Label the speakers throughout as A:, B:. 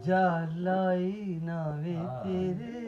A: जालाई ना वे तेरे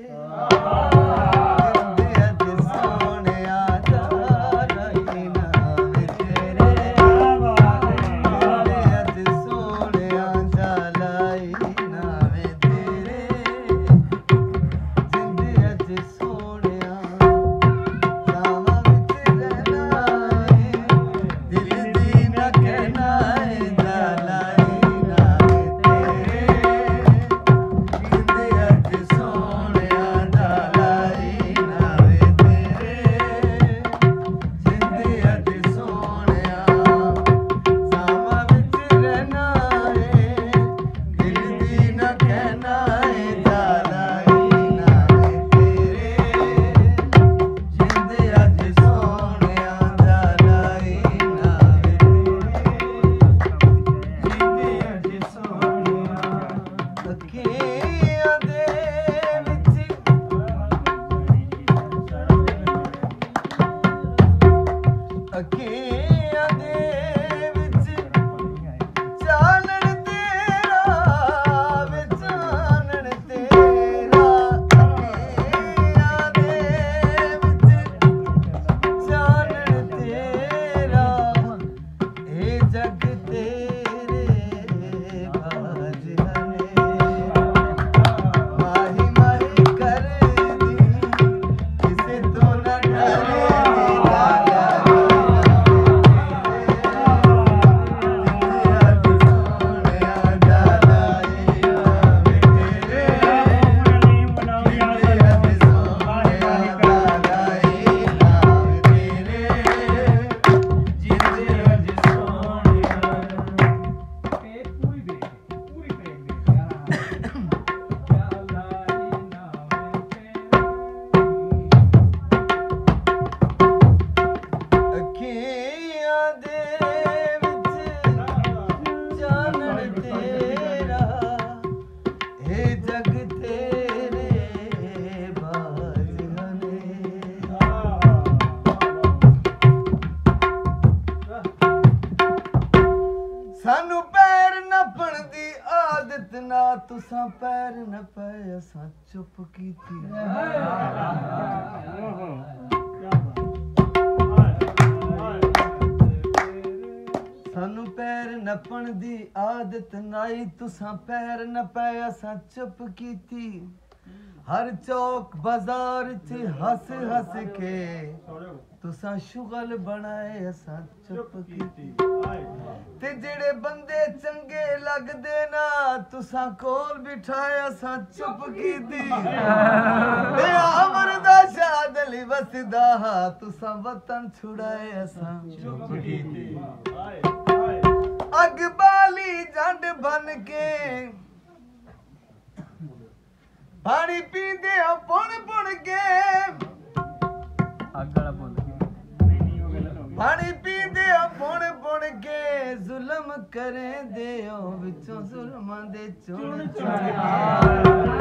A: सानू पैर नपण दी आदत ना तुसा पैर न पाए असा चुप कीती सानू पैर नपण दी आदत नाई तुसा पैर न पाए असा चुप कीती हर चौक बाजार च हस हस के तुसा शुगल बनाए असा चुप कीती ते जेड़े बंदे चंगे लगदे ना तुसा कोल बिठाए असा चुप कीती ते अमर दा शादली वसदा तुसा वतन छुड़ाए असा चुप कीती अग बाली जंड बन के पानी पींदे हो पुण पुण के पानी पींदे हो पुण पुण के जुल्म करें दे हो विचों जुल्म दे चुन चुन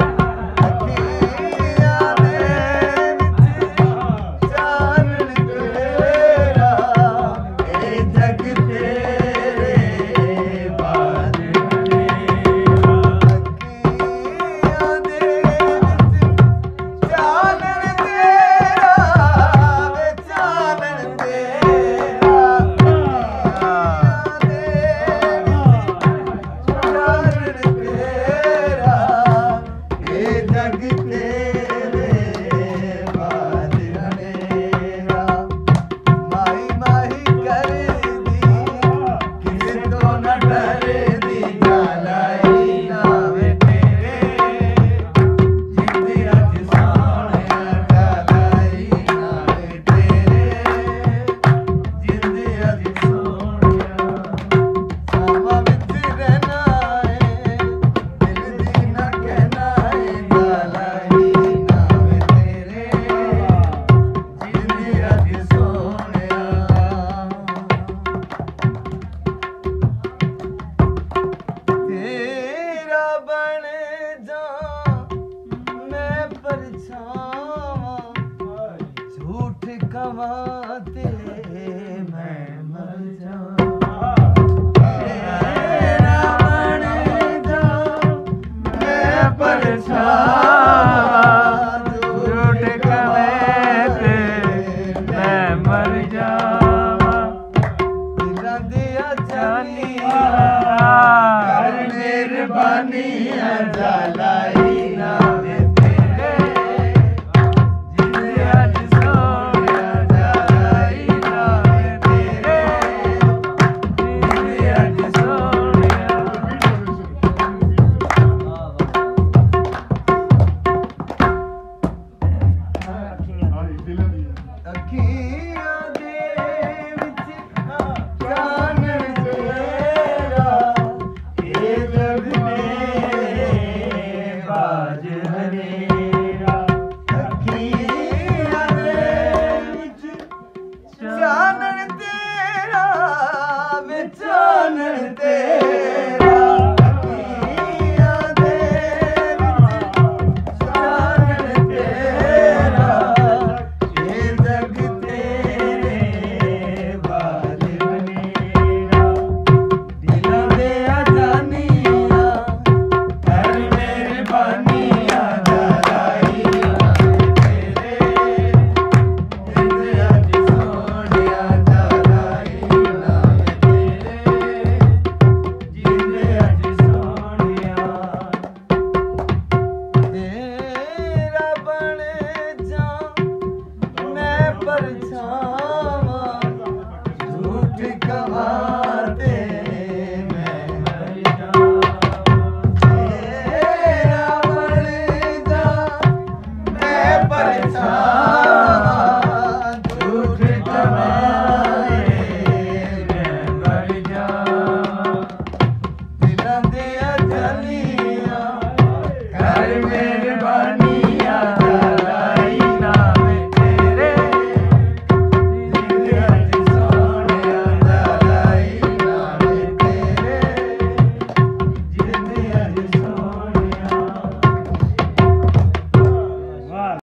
A: ਵੇ